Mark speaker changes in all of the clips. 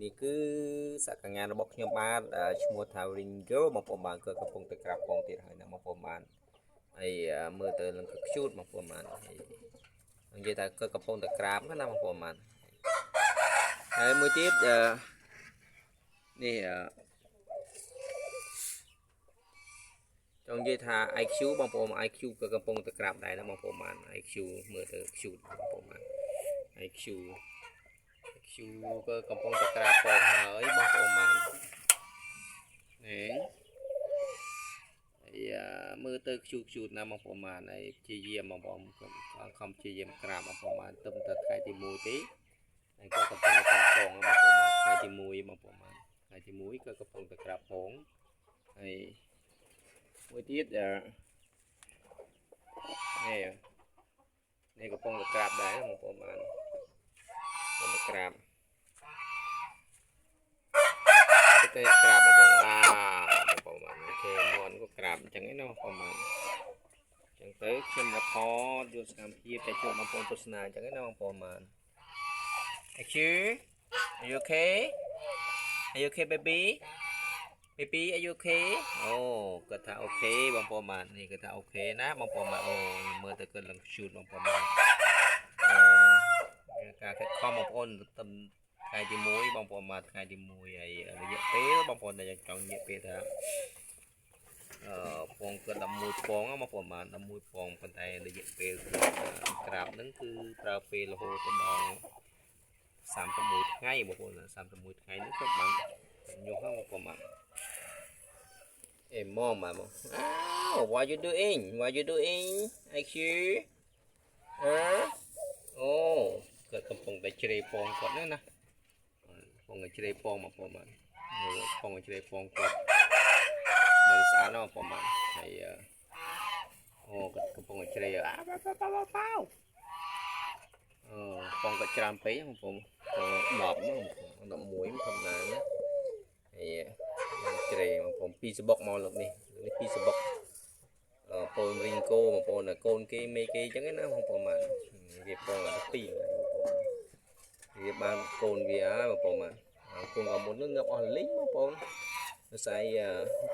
Speaker 1: នេះគឺសកម្មភាពរបស់ខ្ញុំបាទឈ្មោះថា Ringo បងប្អូនបានគឺកំពុងតែក្រាបពងទៀតហើយណាបងប្អូនបានហើយមើលទៅនឹងគឺ cute បងប្អូនបានហើយនិយាយថាគឺកំពុងតែក្រាបណាបងប្អូនបានហើយមួយទៀតនេះចង់និយាយថា IQ បងប្អូន IQ ក៏កំពុងតែក្រាបដែរណាបងប្អូនបាន IQ មើលទៅ cute បងប្អូនបាន IQ ក៏កំពុងតែក្រាបពងហើយបងប្អូនបាននេះហើយមើលទៅ cute ណាបងប្អូនបានហើយព្យាយាមបងប្អូនខំព្យាយាមក្រាបបងប្អូនបានទៅថ្ងៃទី1ទេហើយក៏កំពុងតែក្រាបពងបងប្អូនបានថ្ងៃទី1បងប្អូនបានថ្ងៃទី1ក៏កំពុងតែក្រាបពងហើយមួយទៀតនេះកំពុងតែក្រាបដែរបងប្អូនបានកំពុងតែក្រាបទៅក្រាបបងប្អូនបងប្អូនបានអូខេមាន់ក៏ក្រាបអញ្ចឹងឯណាបងប្អូនបានអញ្ចឹងទៅខ្ញុំមកថតយកសកម្មភាពតែជួបបងប្អូនទស្សនាអញ្ចឹងឯណាបងប្អូនបាន Actually are you okay are you okay baby are you okay អូគាត់ថាអូខេបងប្អូនបាននេះគាត់ថាអូខេណាបងប្អូនបានអូមើលទៅគាត់ឡើង shoot បងប្អូនបានការខិតខំបងប្អូនទៅថ្ងៃទី1បងប្អូនបានថ្ងៃទី1ហើយរយៈពេលបងប្អូនដែលចង់និយាយពេលថាពងគាត់11ពងបងប្អូនបាន11ពងប៉ុន្តែរយៈពេលក្រាបហ្នឹងគឺប្រើពេលរហូតដល់31ថ្ងៃបងប្អូន31ថ្ងៃនេះគាត់បានញុះហ្នឹងបងប្អូនបានmom what you doing IQ អូគាត់កំពុងតែជ្រេពងគាត់ណាកំពុងតែជ្រេពងបងប្អូនបានកំពុងតែជ្រេពងគាត់មើលស្អាតណាស់បងប្អូនបានហើយអូគាត់កំពុងតែជ្រេប៉ាពងគាត់ច្រើនពេកបងប្អូន10 11ធម្មតាណាហើយជ្រេបងប្អូន2សបុកមកលើកនេះ2សបុកពងរីងគោបងប្អូនកូនគេមេគេអញ្ចឹងណាបងប្អូនបានវាពងដល់2វាបានកូនវាបងប្អូនបានគូនក៏មុននឹងងាប់អស់លីងបងប្អូនដោយសារ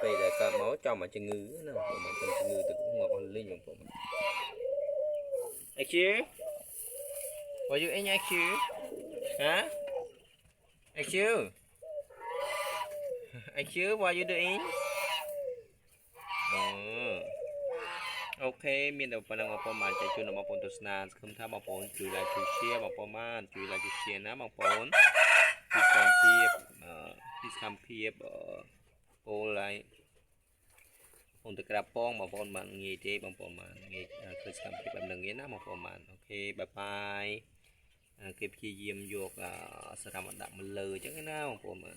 Speaker 1: ពេលដែលកើតមកចំមកជំងឺណាបងប្អូនបានជំងឺទៅងាប់អស់លីងបងប្អូនIQ What you in IQ ហ៎ IQ IQ what you doing អូខេមានតែប៉ុណ្ណឹងបងប្អូនបានចែកជូនដល់បងប្អូនទស្សនាសង្ឃឹមថាបងប្អូនជួយ like ជួយ share បងប្អូនបានជួយ like ជួយ share ណាបងប្អូនពីសកម្មភាពពោល like បងទៅក្រាបពងបងប្អូនបានងាយទេបងប្អូនបានងាយឃើញសកម្មភាពបែបហ្នឹងទេណាបងប្អូនបានអូខេបាយបាយគេព្យាយាមយកសារ៉ាមកដាក់មកលើអញ្ចឹងណាបងប្អូនបាន